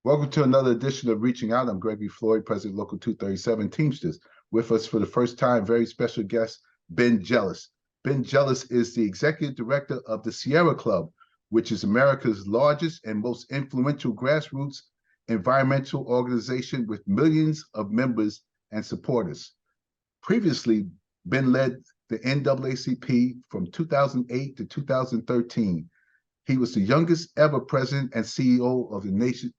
Welcome to another edition of Reaching Out. I'm Gregory Floyd, President Local 237 Teamsters. With us for the first time, very special guest, Ben Jealous. Ben Jealous is the Executive Director of the Sierra Club, which is America's largest and most influential grassroots environmental organization with millions of members and supporters. Previously, Ben led the NAACP from 2008 to 2013. He was the youngest ever president and CEO of the nation's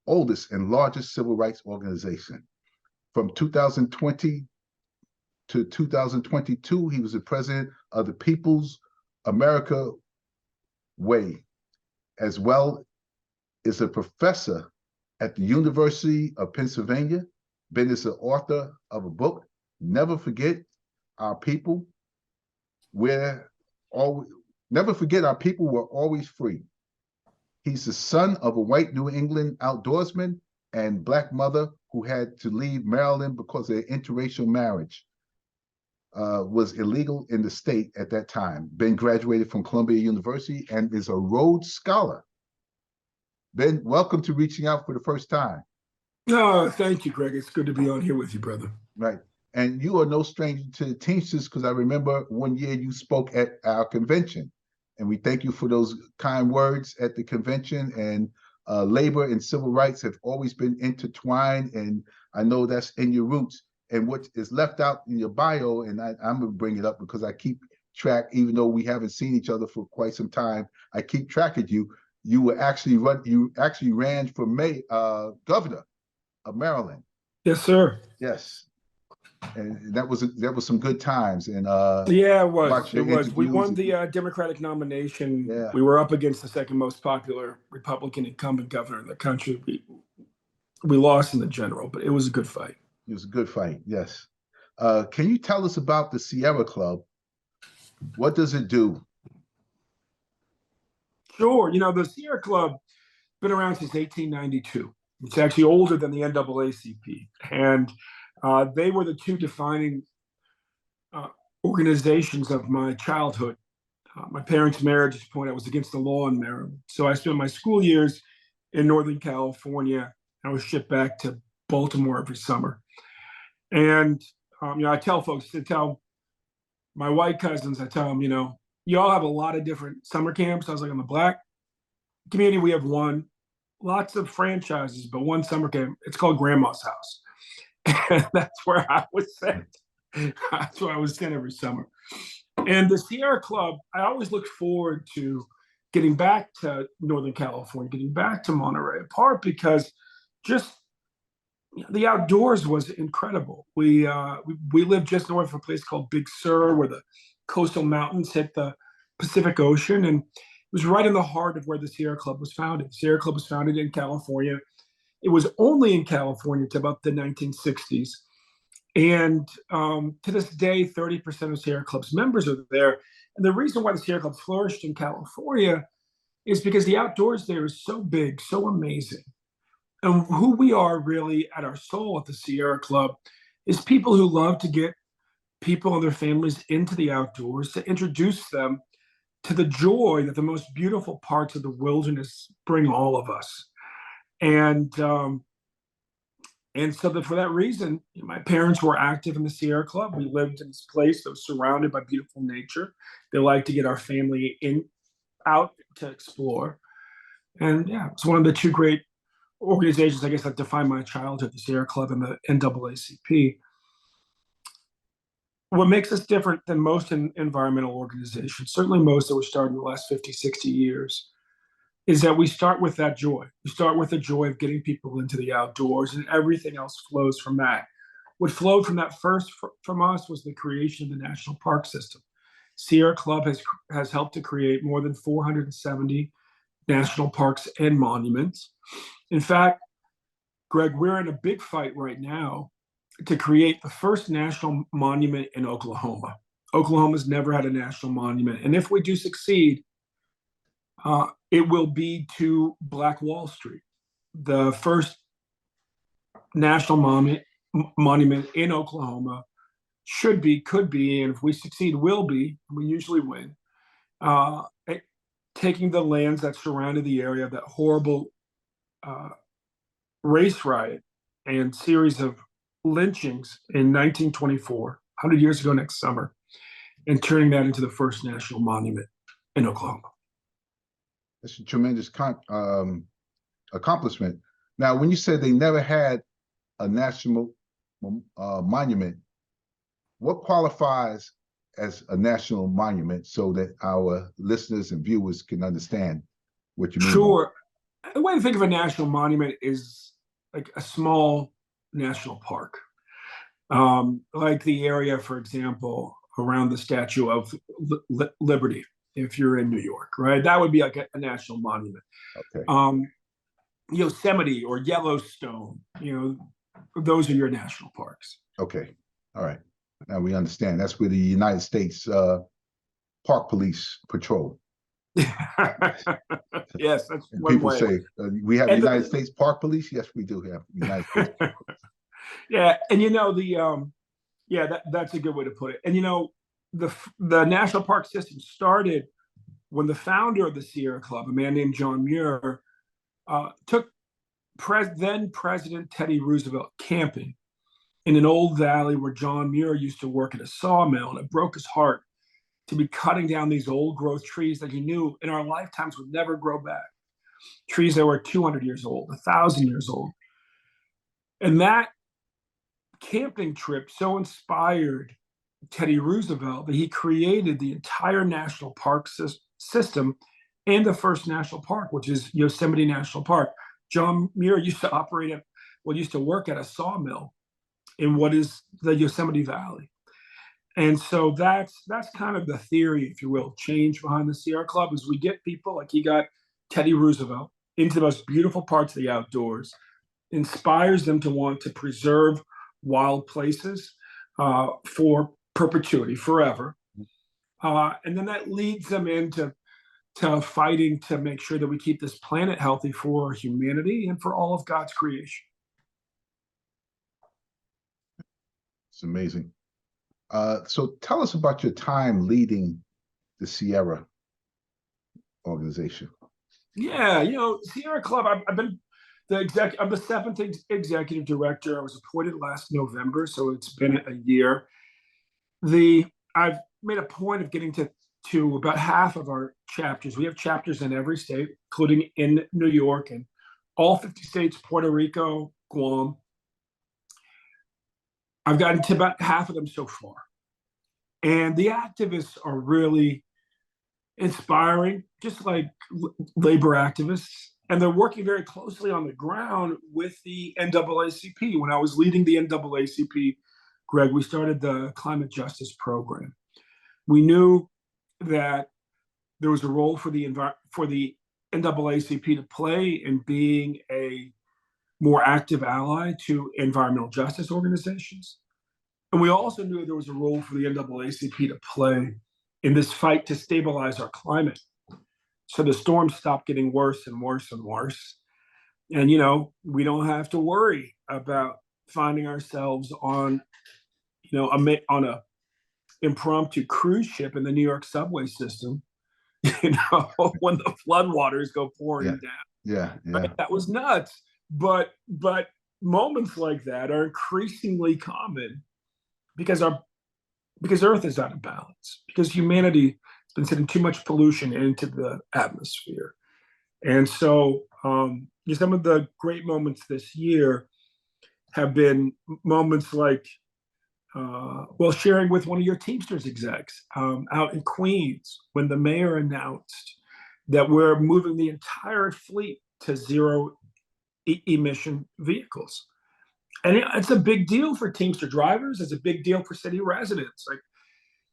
oldest and largest civil rights organization. From 2020 to 2022, he was the president of the People's America Way, as well as a professor at the University of Pennsylvania. Ben is the author of a book, Never Forget Our People, Never Forget Our People Were Always Free. He's the son of a white New England outdoorsman and Black mother who had to leave Maryland because their interracial marriage was illegal in the state at that time. Ben graduated from Columbia University and is a Rhodes Scholar. Ben, welcome to Reaching Out for the first time. Oh, thank you, Greg. It's good to be on here with you, brother. Right. And you are no stranger to the Teamsters, because I remember one year you spoke at our convention. And we thank you for those kind words at the convention. And labor and civil rights have always been intertwined. And I know that's in your roots. And what is left out in your bio, and I'm going to bring it up because I keep track, even though we haven't seen each other for quite some time, I keep track of you. You actually ran for governor of Maryland. Yes, sir. Yes. And that was some good times. And yeah, it was. We won the Democratic nomination. Yeah. We were up against the second most popular Republican incumbent governor in the country. We lost in the general, but it was a good fight. It was a good fight, yes. Can you tell us about the Sierra Club? What does it do? Sure. The Sierra Club been around since 1892. It's actually older than the NAACP. And they were the two defining organizations of my childhood. My parents' marriage, at this point, I was against the law in Maryland. So I spent my school years in Northern California. I was shipped back to Baltimore every summer. And, I tell folks, to tell my white cousins, I tell them, you all have a lot of different summer camps. I was like, in the Black community, we have one. Lots of franchises, but one summer camp. It's called Grandma's House. And that's where I was sent. That's where I was sent every summer. And the Sierra Club, I always look forward to getting back to Northern California, getting back to Monterey, in part because just the outdoors was incredible. We lived just north of a place called Big Sur, where the coastal mountains hit the Pacific Ocean. And it was right in the heart of where the Sierra Club was founded. The Sierra Club was founded in California. It was only in California to about the 1960s. And to this day, 30% of Sierra Club's members are there. And the reason why the Sierra Club flourished in California is because the outdoors there is so big, so amazing. And who we are really at our soul at the Sierra Club is people who love to get people and their families into the outdoors, to introduce them to the joy that the most beautiful parts of the wilderness bring all of us. And so for that reason, my parents were active in the Sierra Club. We lived in this place that was surrounded by beautiful nature. They liked to get our family out to explore. And yeah, it's one of the two great organizations, I guess, that defined my childhood, the Sierra Club and the NAACP. What makes us different than most environmental organizations, certainly most that were started in the last 50, 60 years, is that we start with that joy. We start with the joy of getting people into the outdoors, and everything else flows from that. What flowed from that first from us was the creation of the National Park System. Sierra Club has helped to create more than 470 national parks and monuments. In fact, Greg, we're in a big fight right now to create the first national monument in Oklahoma. Oklahoma's never had a national monument. And if we do succeed, it will be to Black Wall Street, the first national monument in Oklahoma. Could be, and if we succeed, will be, we usually win, taking the lands that surrounded the area, that horrible race riot and series of lynchings in 1924, 100 years ago next summer, and turning that into the first national monument in Oklahoma. That's a tremendous accomplishment. Now, when you said they never had a national monument, what qualifies as a national monument so that our listeners and viewers can understand what you mean? Sure. The way to think of a national monument is like a small national park. Like the area, for example, around the Statue of Liberty, if you're in New York, right? That would be like a national monument. Okay. Yosemite or Yellowstone, those are your national parks. Okay. All right. Now we understand. That's where the United States Park Police patrol. Yes, that's and one people way. say we have United States Park Police. Yes, we do have United States Park Police. Yeah, and that's a good way to put it. And the national park system started when the founder of the Sierra Club, a man named John Muir, took then President Teddy Roosevelt camping in an old valley where John Muir used to work at a sawmill, and it broke his heart to be cutting down these old growth trees that he knew in our lifetimes would never grow back. Trees that were 200 years old, 1,000 years old. And that camping trip so inspired Teddy Roosevelt that he created the entire national park system and the first national park, which is Yosemite National Park. John Muir used to work at a sawmill in what is the Yosemite Valley. And so that's kind of the theory, if you will, change behind the Sierra Club, is we get people like he got Teddy Roosevelt into the most beautiful parts of the outdoors, inspires them to want to preserve wild places for perpetuity, forever. And then that leads them into fighting to make sure that we keep this planet healthy for humanity and for all of God's creation. It's amazing. So tell us about your time leading the Sierra organization. Yeah, Sierra Club, I've been I'm the 7th executive director. I was appointed last November, so it's been a year. I've made a point of getting to about half of our chapters. We have chapters in every state, including in New York and all 50 states, Puerto Rico, Guam. I've gotten to about half of them so far. And the activists are really inspiring, just like labor activists. And they're working very closely on the ground with the NAACP. When I was leading the NAACP, Greg, we started the Climate Justice Program. We knew that there was a role for the NAACP to play in being a more active ally to environmental justice organizations. And we also knew there was a role for the NAACP to play in this fight to stabilize our climate. So the storms stop getting worse and worse and worse. And, we don't have to worry about finding ourselves on, on a impromptu cruise ship in the New York subway system, when the floodwaters go pouring down. Yeah. Right? That was nuts. But moments like that are increasingly common because Earth is out of balance, because humanity has been sending too much pollution into the atmosphere. And so some of the great moments this year have been moments like, sharing with one of your Teamsters execs out in Queens, when the mayor announced that we're moving the entire fleet to zero emission vehicles. And it's a big deal for Teamster drivers. It's a big deal for city residents.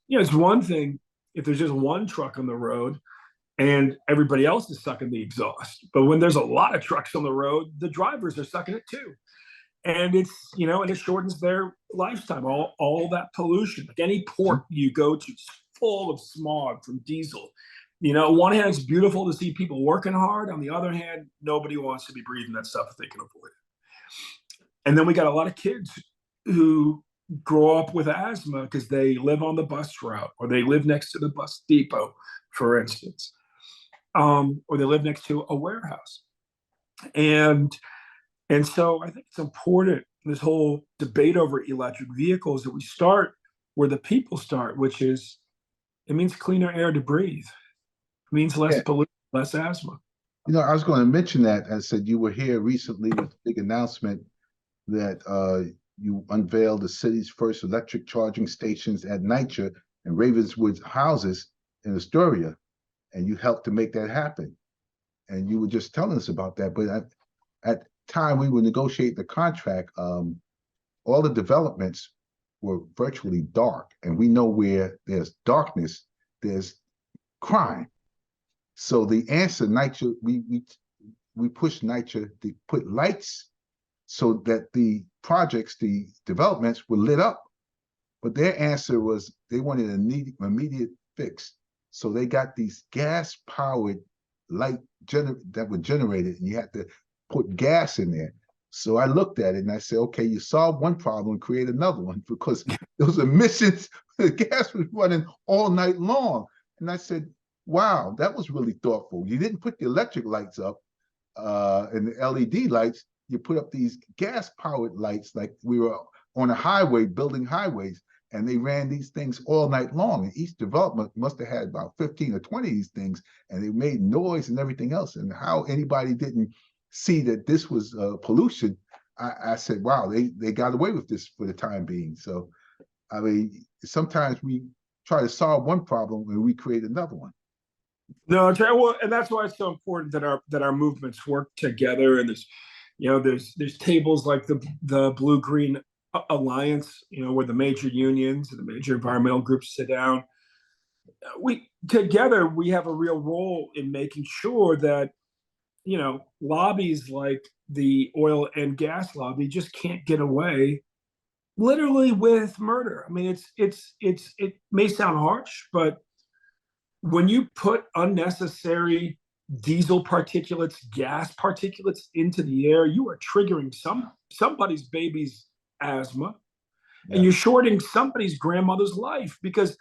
It's one thing if there's just one truck on the road and everybody else is sucking the exhaust. But when there's a lot of trucks on the road, the drivers are sucking it too. And it's, and it shortens their lifetime, all that pollution. Like any port you go to, it's full of smog from diesel. On one hand, it's beautiful to see people working hard. On the other hand, nobody wants to be breathing that stuff if they can avoid it. And then we got a lot of kids who grow up with asthma because they live on the bus route, or they live next to the bus depot, for instance, or they live next to a warehouse. And And so I think it's important, this whole debate over electric vehicles, that we start where the people start, which is it means cleaner air to breathe. It means less Yeah. pollution, less asthma. I was going to mention that. I said you were here recently with a big announcement that you unveiled the city's first electric charging stations at NYCHA and Ravenswood houses in Astoria, and you helped to make that happen. And you were just telling us about that. But at time we were negotiating the contract, all the developments were virtually dark, and we know where there's darkness, there's crime. So the answer, NYCHA, we pushed NYCHA to put lights so that the projects, the developments were lit up. But their answer was they wanted an immediate fix. So they got these gas-powered light that were generated, and you had to put gas in there. So I looked at it and I said, okay, you solve one problem, create another one, because those emissions, the gas was running all night long. And I said, wow, that was really thoughtful. You didn't put the electric lights up and the LED lights. You put up these gas-powered lights, like we were on a highway building highways, and they ran these things all night long. And each development must have had about 15 or 20 of these things, and they made noise and everything else. And how anybody didn't see that this was pollution, I said, wow, they got away with this for the time being. So, I mean, sometimes we try to solve one problem and we create another one. No, well, and that's why it's so important that our movements work together. And there's tables like the Blue Green Alliance, where the major unions and the major environmental groups sit down. We have a real role in making sure that lobbies like the oil and gas lobby just can't get away literally with murder. I mean, it may sound harsh, but when you put unnecessary diesel particulates, gas particulates into the air, you are triggering somebody's baby's asthma, and you're shorting somebody's grandmother's life, because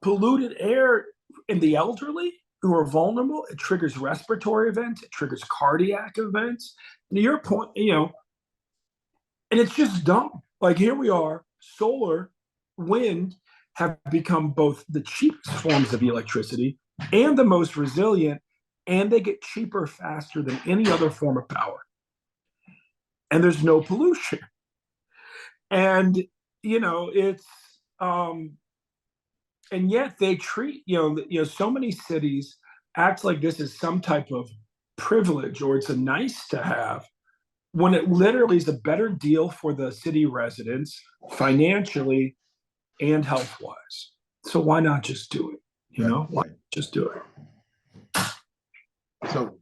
polluted air in the elderly who are vulnerable, it triggers respiratory events, it triggers cardiac events. And to your point, and it's just dumb. Like, here we are, solar, wind have become both the cheapest forms of electricity and the most resilient, and they get cheaper faster than any other form of power. And there's no pollution. And, it's, and yet they treat, so many cities act like this is some type of privilege, or it's a nice to have, when it literally is a better deal for the city residents financially and health-wise. So why not just do it? Why just do it? So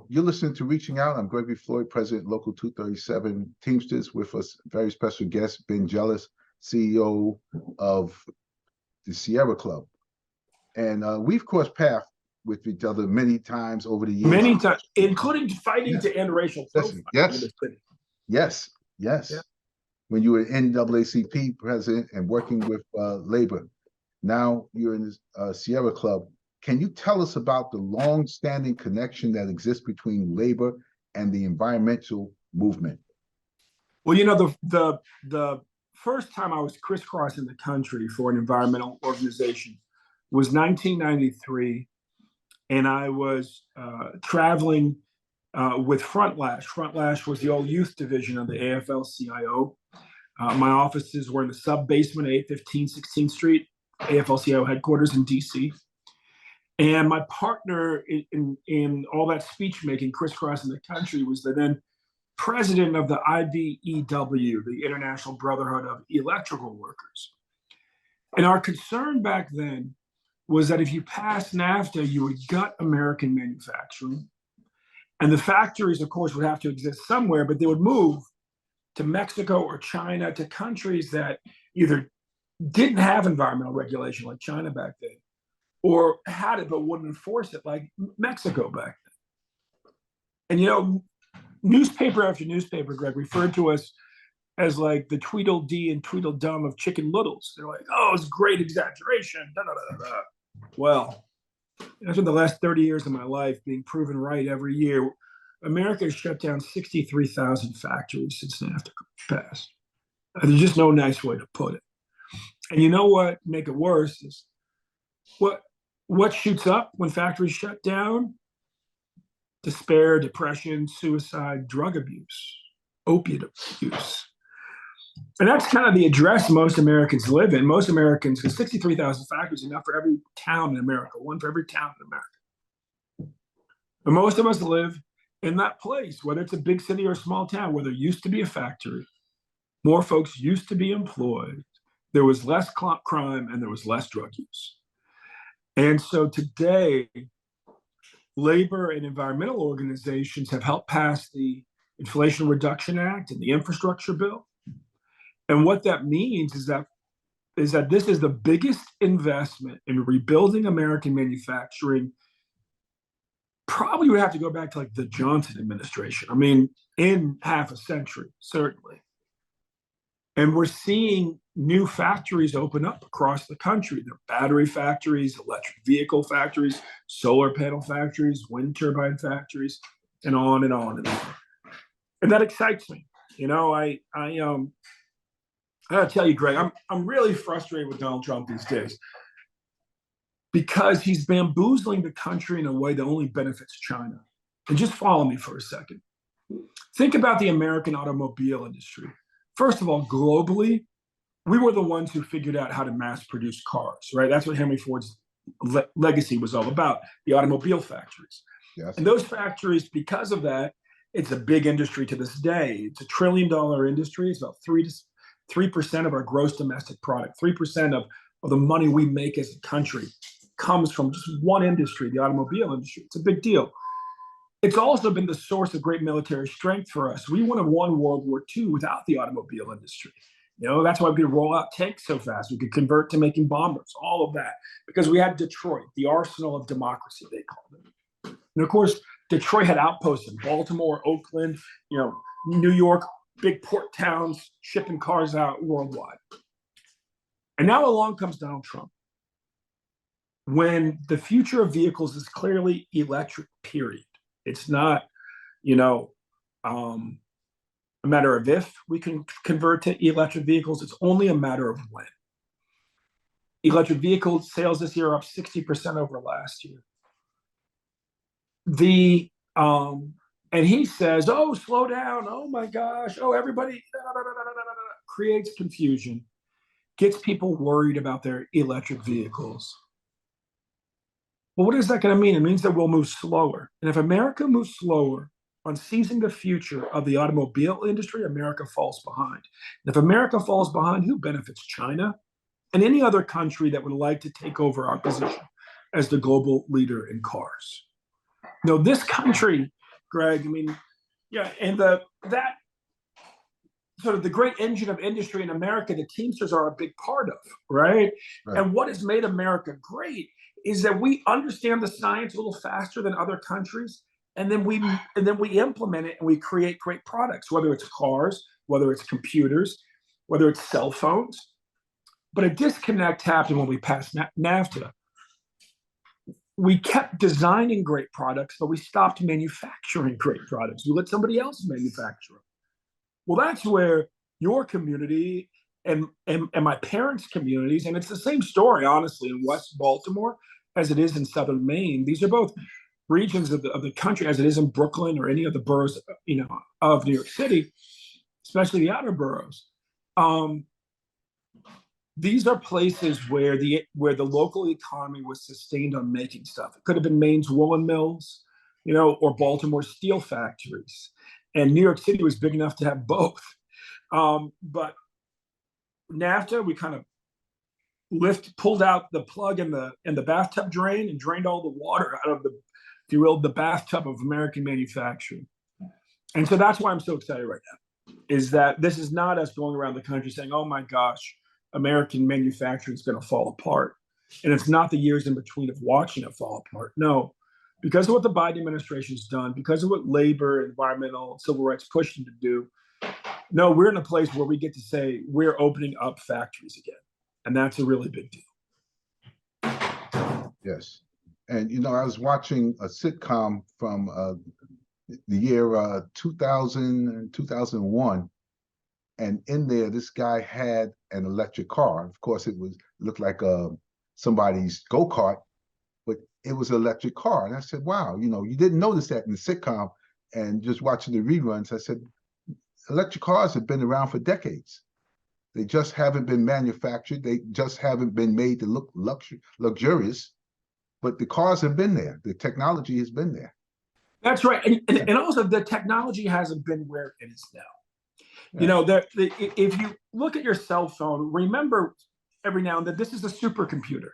you're listening to Reaching Out. I'm Gregory Floyd, President, Local 237 Teamsters. With us, very special guest, Ben Jealous, CEO of the Sierra Club. And we've crossed paths with each other many times over the years. Many times, including fighting to end racial profiling in the city. Yes. Yeah. When you were NAACP president and working with labor. Now you're in the Sierra Club. Can you tell us about the long-standing connection that exists between labor and the environmental movement? Well, the first time I was crisscrossing the country for an environmental organization was 1993, and I was traveling with Frontlash. Frontlash was the old youth division of the AFL-CIO. My offices were in the sub-basement, 815 16th Street, AFL-CIO headquarters in DC. And my partner in all that speech making, crisscrossing the country, was the then president of the IBEW, the International Brotherhood of Electrical Workers. And our concern back then was that if you passed NAFTA, you would gut American manufacturing. And the factories, of course, would have to exist somewhere, but they would move to Mexico or China, to countries that either didn't have environmental regulation like China back then, or had it but wouldn't enforce it like Mexico back then. And newspaper after newspaper, Greg, referred to us as like the Tweedledee and Tweedledum of Chicken Littles. They're like, oh, it's great exaggeration. Da, da, da, da. Well, after the last 30 years of my life being proven right every year, America has shut down 63,000 factories since NAFTA passed. There's just no nice way to put it. And you know what? Make it worse is what shoots up when factories shut down? Despair, depression, suicide, drug abuse, opiate abuse. And that's kind of the address most Americans live in. Most Americans, because 63,000 factories enough for every town in America, one for every town in America. But most of us live in that place, whether it's a big city or a small town, where there used to be a factory, more folks used to be employed, there was less crime, and there was less drug use. And so today, labor and environmental organizations have helped pass the Inflation Reduction Act and the infrastructure bill. And what that means is that this is the biggest investment in rebuilding American manufacturing. Probably would have to go back to like the Johnson administration. I mean, in half a century, certainly. And we're seeing new factories open up across the country. They're battery factories, electric vehicle factories, solar panel factories, wind turbine factories, and on and on and on. And that excites me. You know, I gotta tell you, Greg, I'm really frustrated with Donald Trump these days because he's bamboozling the country in a way that only benefits China. And just follow me for a second. Think about the American automobile industry. First of all, globally, we were the ones who figured out how to mass produce cars, right? That's what Henry Ford's legacy was all about, the automobile factories. Yes. And those factories, because of that, it's a big industry to this day. It's $1 trillion industry. It's about 3% of our gross domestic product. 3% of the money we make as a country comes from just one industry, the automobile industry. It's a big deal. It's also been the source of great military strength for us. We wouldn't have won World War II without the automobile industry. You know, that's why we could roll out tanks so fast. We could convert to making bombers, all of that, because we had Detroit, the arsenal of democracy, they called it. And of course, Detroit had outposts in Baltimore, Oakland, you know, New York, big port towns, shipping cars out worldwide. And now along comes Donald Trump. When the future of vehicles is clearly electric, period. It's not, you know, a matter of if we can convert to electric vehicles. It's only a matter of when. Electric vehicle sales this year are up 60% over last year. And he says, "Oh, slow down! Oh my gosh! Oh, everybody!" Creates confusion, gets people worried about their electric vehicles. Well, what is that going to mean? It means that we'll move slower. And if America moves slower on seizing the future of the automobile industry, America falls behind. And if America falls behind, who benefits? China and any other country that would like to take over our position as the global leader in cars. No, this country, Greg, I mean, yeah, and that sort of the great engine of industry in America, the Teamsters are a big part of, right? And what has made America great is that we understand the science a little faster than other countries, and then we implement it and we create great products, whether it's cars, whether it's computers, whether it's cell phones. But a disconnect happened when we passed NAFTA. We kept designing great products, but we stopped manufacturing great products. We let somebody else manufacture them. Well, that's where your community and my parents' communities, and it's the same story, honestly, in West Baltimore as it is in Southern Maine. These are both regions of the country, as it is in Brooklyn or any of the boroughs, you know, of New York City, especially the outer boroughs. These are places where the local economy was sustained on making stuff. It could have been Maine's woolen mills, you know, or Baltimore steel factories. And New York City was big enough to have both. But NAFTA, we kind of pulled out the plug in the bathtub drain and drained all the water out of the, if you will, the bathtub of American manufacturing. And so that's why I'm so excited right now, is that this is not us going around the country saying, "Oh my gosh, American manufacturing is going to fall apart." And it's not the years in between of watching it fall apart. No, because of what the Biden administration's done, because of what labor, environmental, civil rights pushed them to do. No, we're in a place where we get to say we're opening up factories again. And that's a really big deal. Yes. And, you know, I was watching a sitcom from the year 2000 and 2001. And in there, this guy had an electric car. Of course, it looked like somebody's go-kart, but it was an electric car. And I said, wow, you didn't notice that in the sitcom. And just watching the reruns, I said, electric cars have been around for decades. They just haven't been manufactured. They just haven't been made to look luxurious. But the cars have been there. The technology has been there. That's right. And also the technology hasn't been where it is now. Yeah. If you look at your cell phone, remember every now and then, this is a supercomputer.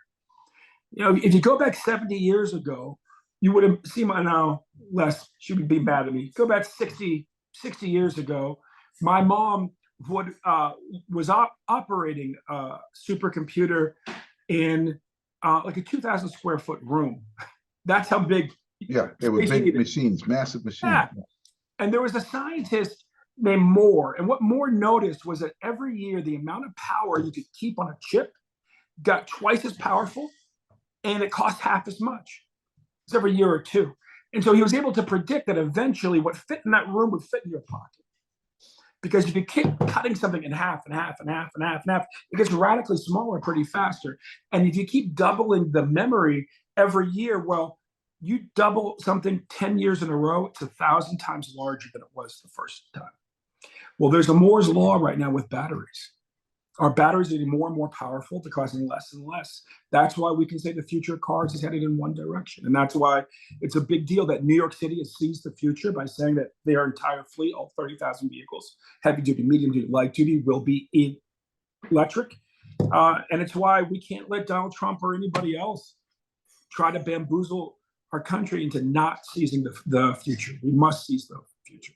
If you go back 70 years ago, you would have seen my now, Les, she would be mad at me. Go back 60 years ago, my mom was operating a supercomputer in like a 2,000 square foot room. That's how big. Yeah, they were big machines, massive machines. Yeah. And there was a scientist named Moore. And what Moore noticed was that every year, the amount of power you could keep on a chip got twice as powerful, and it cost half as much. It's every year or two. And so he was able to predict that eventually what fit in that room would fit in your pocket. Because if you keep cutting something in half and half and half and half and half, it gets radically smaller pretty faster. And if you keep doubling the memory every year, well, you double something 10 years in a row, it's 1,000 times larger than it was the first time. Well, there's a Moore's law right now with batteries. Our batteries are getting more and more powerful. They're costing less and less. That's why we can say the future of cars is headed in one direction. And that's why it's a big deal that New York City has seized the future by saying that their entire fleet, all 30,000 vehicles, heavy duty, medium duty, light duty, will be electric. And it's why we can't let Donald Trump or anybody else try to bamboozle our country into not seizing the future. We must seize the future.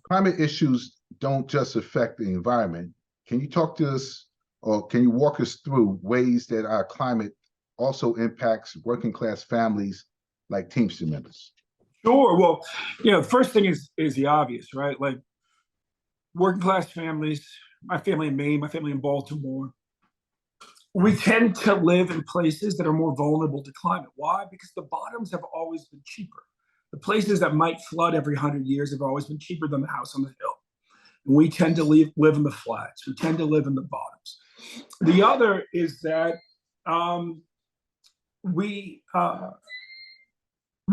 Climate issues don't just affect the environment. Can you talk to us, or can you walk us through ways that our climate also impacts working class families like Teamster members? Sure. Well, the first thing is the obvious, right? Like working class families, my family in Maine, my family in Baltimore, we tend to live in places that are more vulnerable to climate. Why? Because the bottoms have always been cheaper. The places that might flood every 100 years have always been cheaper than the house on the hill. And we tend to live in the flats. We tend to live in the bottoms. The other is that when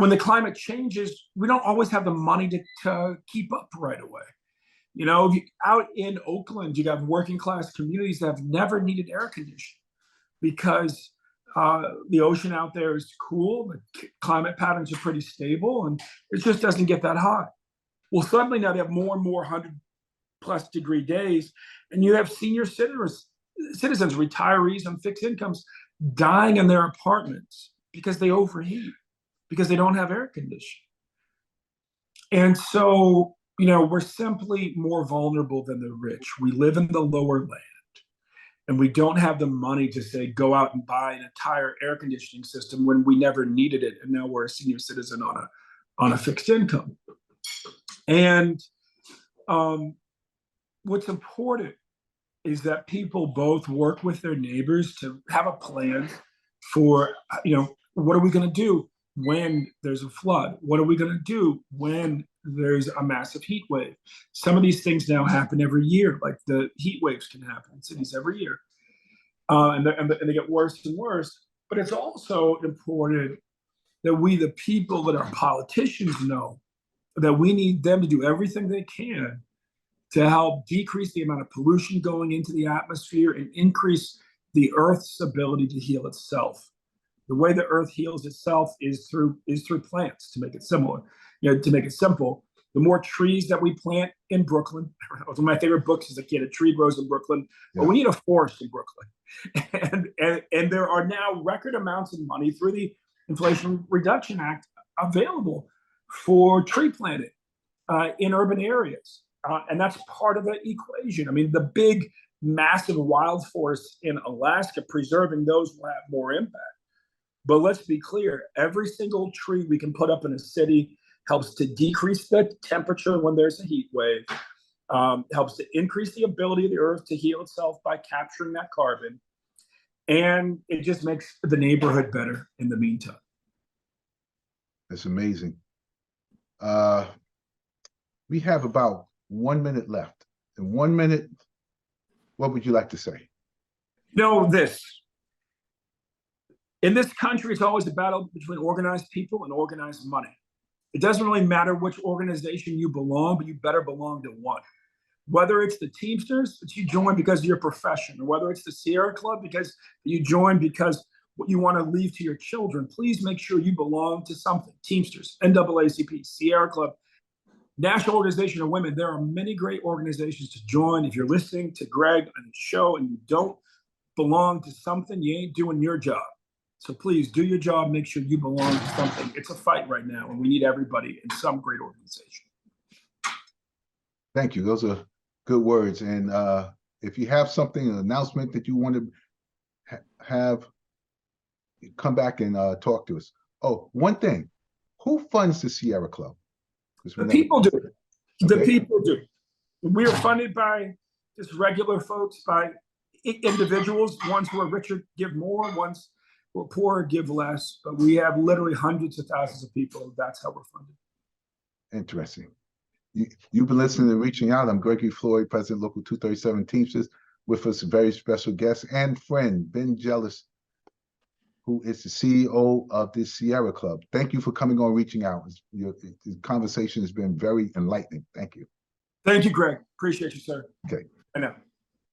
the climate changes, we don't always have the money to keep up right away. Out in Oakland, you have working class communities that have never needed air conditioning because the ocean out there is cool, the climate patterns are pretty stable, and it just doesn't get that hot. Well, suddenly now they have more and more 100+ degree days, and you have senior citizens, retirees on fixed incomes dying in their apartments because they overheat, because they don't have air conditioning. And so, we're simply more vulnerable than the rich. We live in the lower land. And we don't have the money to say, go out and buy an entire air conditioning system when we never needed it. And now we're a senior citizen on a fixed income. And what's important is that people both work with their neighbors to have a plan for, what are we going to do when there's a flood? What are we going to do when there's a massive heat wave? Some of these things now happen every year, like the heat waves can happen in cities every year. And they get worse and worse. But it's also important that we, the people that are politicians, know that we need them to do everything they can to help decrease the amount of pollution going into the atmosphere and increase the Earth's ability to heal itself. The way the Earth heals itself is through plants, to make it similar. To make it simple, the more trees that we plant in Brooklyn, one of my favorite books as a kid, A Tree Grows in Brooklyn, but we need a forest in Brooklyn. And there are now record amounts of money through the Inflation Reduction Act available for tree planting in urban areas. And that's part of the equation. I mean, the big, massive wild forests in Alaska, preserving those will have more impact. But let's be clear, every single tree we can put up in a city helps to decrease the temperature when there's a heat wave, helps to increase the ability of the Earth to heal itself by capturing that carbon. And it just makes the neighborhood better in the meantime. That's amazing. We have about 1 minute left. In 1 minute, what would you like to say? Know this. In this country, it's always a battle between organized people and organized money. It doesn't really matter which organization you belong, but you better belong to one. Whether it's the Teamsters that you join because of your profession, or whether it's the Sierra Club because you join because what you want to leave to your children, please make sure you belong to something. Teamsters, NAACP, Sierra Club, National Organization of Women. There are many great organizations to join. If you're listening to Greg on the show and you don't belong to something, you ain't doing your job. So please do your job. Make sure you belong to something. It's a fight right now, and we need everybody in some great organization. Thank you. Those are good words. And if you have something, an announcement that you want to have, come back and talk to us. Oh, one thing. Who funds the Sierra Club? The people do. The Okay. people do. We are funded by just regular folks, by individuals. Ones who are richer give more, ones who are poorer give less. But we have literally hundreds of thousands of people. That's how we're funded. Interesting. You've been listening to Reaching Out. I'm Gregory Floyd, President, Local 237 Teamsters. With us, a very special guest and friend, Ben Jealous, who is the CEO of the Sierra Club. Thank you for coming on Reaching Out. The conversation has been very enlightening. Thank you. Thank you, Greg. Appreciate you, sir. Okay. I know.